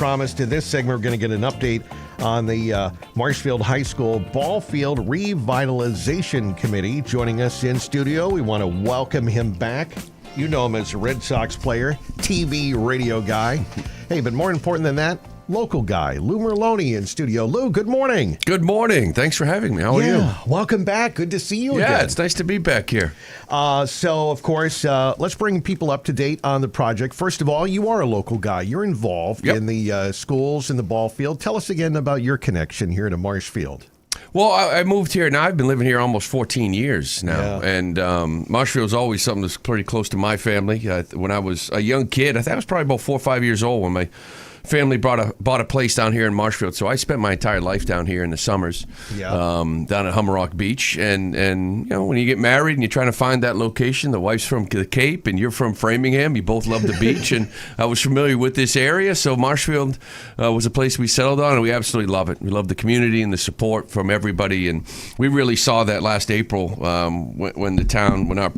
promised, in this segment, we're going to get an update on the Marshfield High School Ballfield Revitalization Committee. Joining us in studio, we want to welcome him back. You know him as a Red Sox player, TV, radio guy. Hey, but more important than that, local guy, Lou Merloni in studio. Lou, good morning. Good morning. Thanks for having me. How are you? Welcome back. Good to see you again. Yeah, it's nice to be back here. So, of course, let's bring people up to date on the project. First of all, you are a local guy. You're involved in the schools and the ball field. Tell us again about your connection here to Marshfield. Well, I moved here. Now, I've been living here almost 14 years now. Yeah. And Marshfield's always something that's pretty close to my family. When I was a young kid, I think I was probably about 4 or 5 years old when my family bought a place down here in Marshfield. So I spent my entire life down here in the summers, down at Hummerock Beach. And you know, when you get married and you're trying to find that location, the wife's from the Cape and you're from Framingham, you both love the beach. And I was familiar with this area, so Marshfield was a place we settled on, and we absolutely love it. We love the community and the support from everybody, and we really saw that last April when our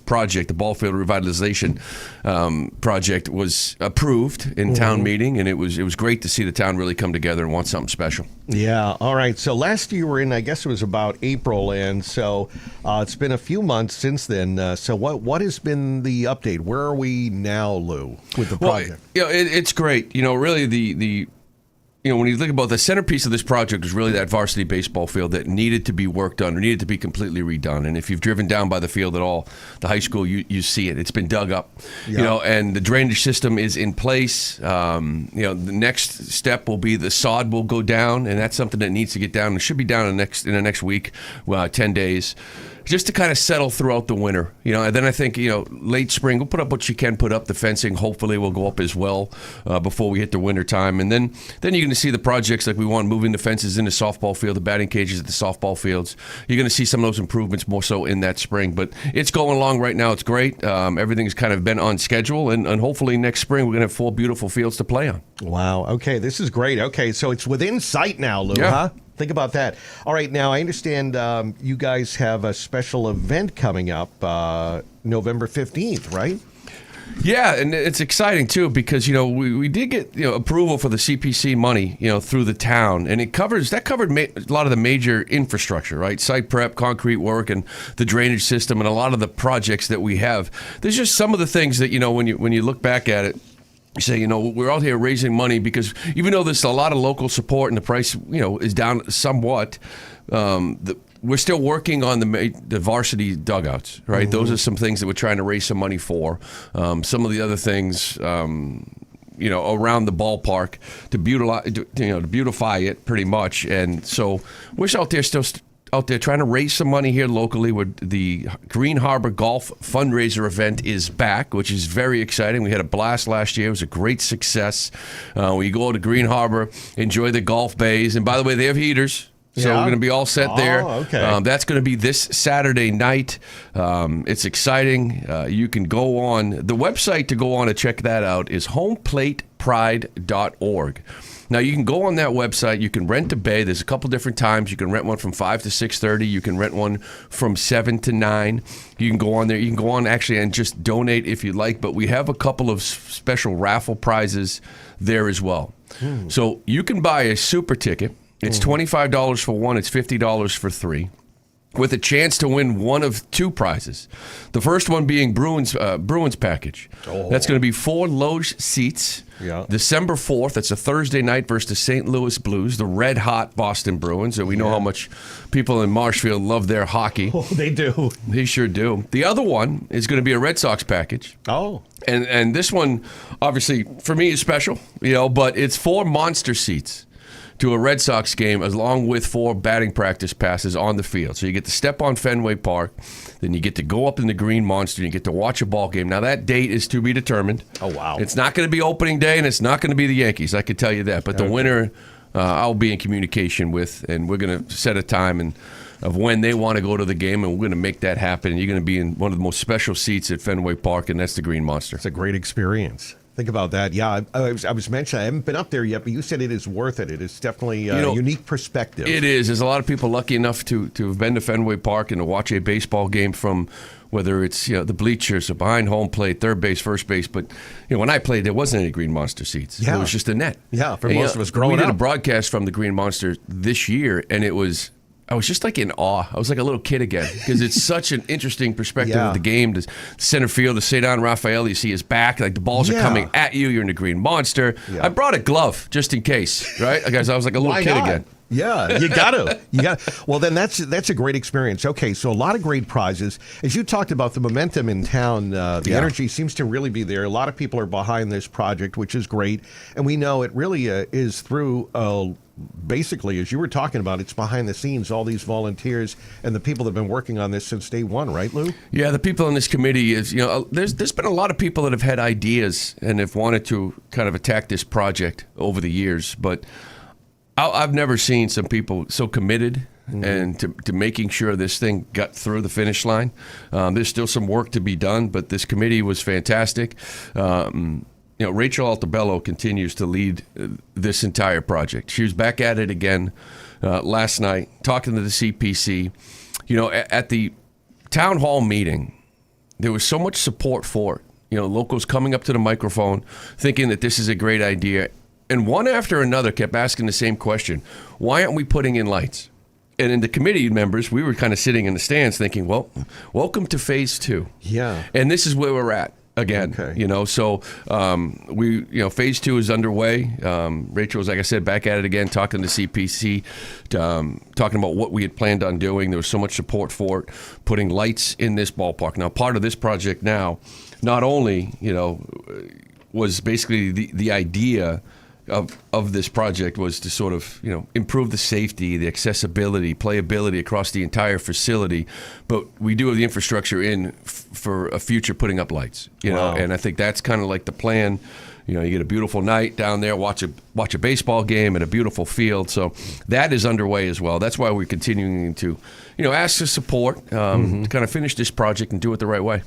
project, the Ballfield Revitalization project, was approved in town meeting, and it was great to see the town really come together and want something special. Yeah, all right. So last you were in, I guess it was about April, and so it's been a few months since then. So what has been the update? Where are we now, Lou, with the project? Well, it's great. You know, really when you think about the centerpiece of this project was really that varsity baseball field that needed to be worked on, or needed to be completely redone. And if you've driven down by the field at all, the high school, you see it. It's been dug up, you know, and the drainage system is in place. The next step will be the sod will go down, and that's something that needs to get down. It should be down in the next week, 10 days. Just to kind of settle throughout the winter, you know, and then I think, late spring, we'll put up what you can put up. The fencing hopefully will go up as well before we hit the winter time. And then you're going to see the projects like we want, moving the fences in the softball field, the batting cages at the softball fields. You're going to see some of those improvements more so in that spring. But it's going along right now. It's great. Everything's kind of been on schedule. And hopefully next spring we're going to have 4 beautiful fields to play on. Wow. Okay, this is great. Okay, so it's within sight now, Lou, huh? Think about that. All right, now I understand you guys have a special event coming up November 15th, right? Yeah, and it's exciting too because we did get approval for the CPC money through the town, and it covered a lot of the major infrastructure, right? Site prep, concrete work, and the drainage system, and a lot of the projects that we have. There's just some of the things that when you look back at it, you say, we're out here raising money because even though there's a lot of local support and the price, is down somewhat, we're still working on the varsity dugouts, right? Mm-hmm. Those are some things that we're trying to raise some money for. Some of the other things, around the ballpark to beautify it pretty much. And so we're out there trying to raise some money here locally. The Green Harbor Golf fundraiser event is back, which is very exciting. We had a blast last year. It was a great success. We go to Green Harbor, enjoy the golf bays. And by the way, they have heaters. So we're going to be all set there. Okay. That's going to be this Saturday night. It's exciting. You can go on. The website to go on and check that out is homeplatepride.org. Now, you can go on that website. You can rent a bay. There's a couple different times. You can rent one from 5 to 6:30. You can rent one from 7 to 9. You can go on there. You can go on actually and just donate if you'd like. But we have a couple of special raffle prizes there as well. So you can buy a super ticket. It's $25 for one. It's $50 for 3. With a chance to win one of 2 prizes. The first one being Bruins package. That's going to be 4 loge seats. Yeah. December 4th, that's a Thursday night versus the St. Louis Blues, the red-hot Boston Bruins. And we know how much people in Marshfield love their hockey. Oh, they do. They sure do. The other one is going to be a Red Sox package. Oh. And this one, obviously, for me is special, but it's 4 monster seats to a Red Sox game, along with 4 batting practice passes on the field. So you get to step on Fenway Park, then you get to go up in the Green Monster, and you get to watch a ball game. Now, that date is to be determined. Oh, wow. It's not going to be opening day, and it's not going to be the Yankees, I can tell you that. But the winner, I'll be in communication with, and we're going to set a time of when they want to go to the game, and we're going to make that happen. And you're going to be in one of the most special seats at Fenway Park, and that's the Green Monster. It's a great experience. Think about that. Yeah, I was mentioning I haven't been up there yet, but you said it is worth it. It is definitely a unique perspective. It is. There's a lot of people lucky enough to have been to Fenway Park and to watch a baseball game from whether it's the bleachers or behind home plate, third base, first base. But when I played, there wasn't any Green Monster seats. Yeah. It was just a net. Yeah, for most of us growing up. We did a broadcast from the Green Monster this year, and I was just like in awe. I was like a little kid again because it's such an interesting perspective of the game. The center field, the Cedon Rafael, you see his back, like the balls are coming at you. You're in the Green Monster. Yeah. I brought a glove just in case, right? Because I was like a little kid again. Yeah, you got to. Well, then that's a great experience. Okay, so a lot of great prizes. As you talked about the momentum in town, the energy seems to really be there. A lot of people are behind this project, which is great. And we know it really is through, basically, as you were talking about, it's behind the scenes, all these volunteers and the people that have been working on this since day one, right, Lou? Yeah, the people on this committee is, there's been a lot of people that have had ideas and have wanted to kind of attack this project over the years, but I've never seen some people so committed and to making sure this thing got through the finish line. There's still some work to be done, but this committee was fantastic. Rachel Altabello continues to lead this entire project. She was back at it again last night, talking to the CPC. At the town hall meeting, there was so much support for it. Locals coming up to the microphone, thinking that this is a great idea. And one after another kept asking the same question: why aren't we putting in lights? And in the committee members, we were kind of sitting in the stands thinking, well, welcome to phase 2. Yeah. And this is where we're at again. Okay. So phase 2 is underway. Rachel was, like I said, back at it again, talking to CPC, talking about what we had planned on doing. There was so much support for it, putting lights in this ballpark. Now, part of this project now, not only, was basically the idea of this project was to sort of, improve the safety, the accessibility, playability across the entire facility. But we do have the infrastructure in for a future putting up lights, Wow. And I think that's kind of like the plan. You get a beautiful night down there, watch a baseball game at a beautiful field. So that is underway as well. That's why we're continuing to, ask for support to kind of finish this project and do it the right way.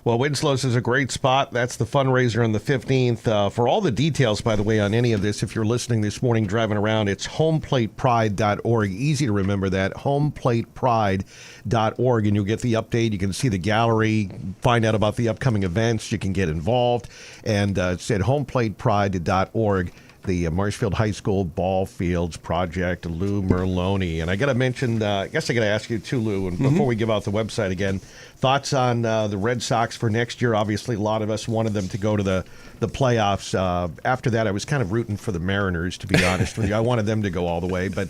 Well, Winslow's is a great spot. That's the fundraiser on the 15th. For all the details, by the way, on any of this, if you're listening this morning driving around, it's homeplatepride.org. Easy to remember that, homeplatepride.org, and you'll get the update. You can see the gallery, find out about the upcoming events. You can get involved. And it's at homeplatepride.org. The Marshfield High School Ballfields Project, Lou Merloni. And I got to mention, I guess I got to ask you too, Lou, and before we give out the website again, thoughts on the Red Sox for next year? Obviously, a lot of us wanted them to go to the playoffs. After that, I was kind of rooting for the Mariners, to be honest with you. I wanted them to go all the way. But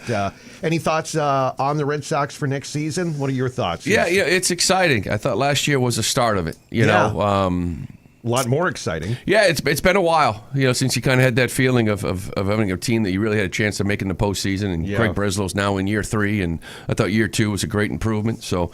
any thoughts on the Red Sox for next season? What are your thoughts? Yeah, it's exciting. I thought last year was the start of it, you know. A lot more exciting. Yeah, it's been a while, since you kind of had that feeling of having a team that you really had a chance of making the postseason. And Craig Breslow's now in year 3, and I thought year 2 was a great improvement. So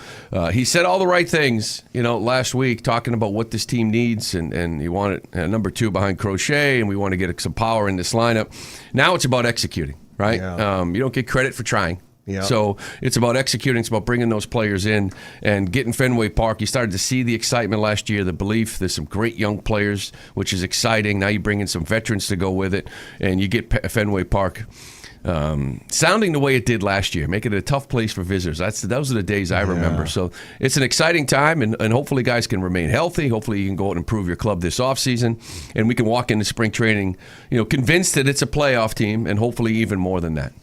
he said all the right things, last week, talking about what this team needs, and he wanted number 2 behind Crochet, and we want to get some power in this lineup. Now it's about executing, right? Yeah. You don't get credit for trying. Yep. So it's about executing. It's about bringing those players in and getting Fenway Park. You started to see the excitement last year, the belief. There's some great young players, which is exciting. Now you bring in some veterans to go with it, and you get Fenway Park sounding the way it did last year, making it a tough place for visitors. Those are the days I remember. So it's an exciting time, and hopefully guys can remain healthy. Hopefully you can go out and improve your club this offseason, and we can walk into spring training, convinced that it's a playoff team, and hopefully even more than that.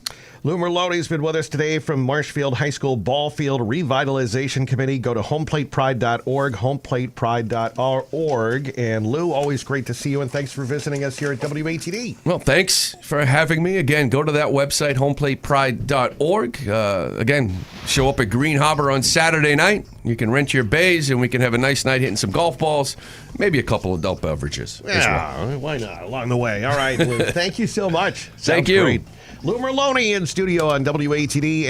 Lou Merloni has been with us today from Marshfield High School Ballfield Revitalization Committee. Go to homeplatepride.org, homeplatepride.org. And Lou, always great to see you, and thanks for visiting us here at WATD. Well, thanks for having me. Again, go to that website, homeplatepride.org. Again, show up at Green Harbor on Saturday night. You can rent your bays, and we can have a nice night hitting some golf balls, maybe a couple of adult beverages as well. Why not? Along the way. All right, Lou, thank you so much. Thank you. Great. Lou Merloni in studio on WATD.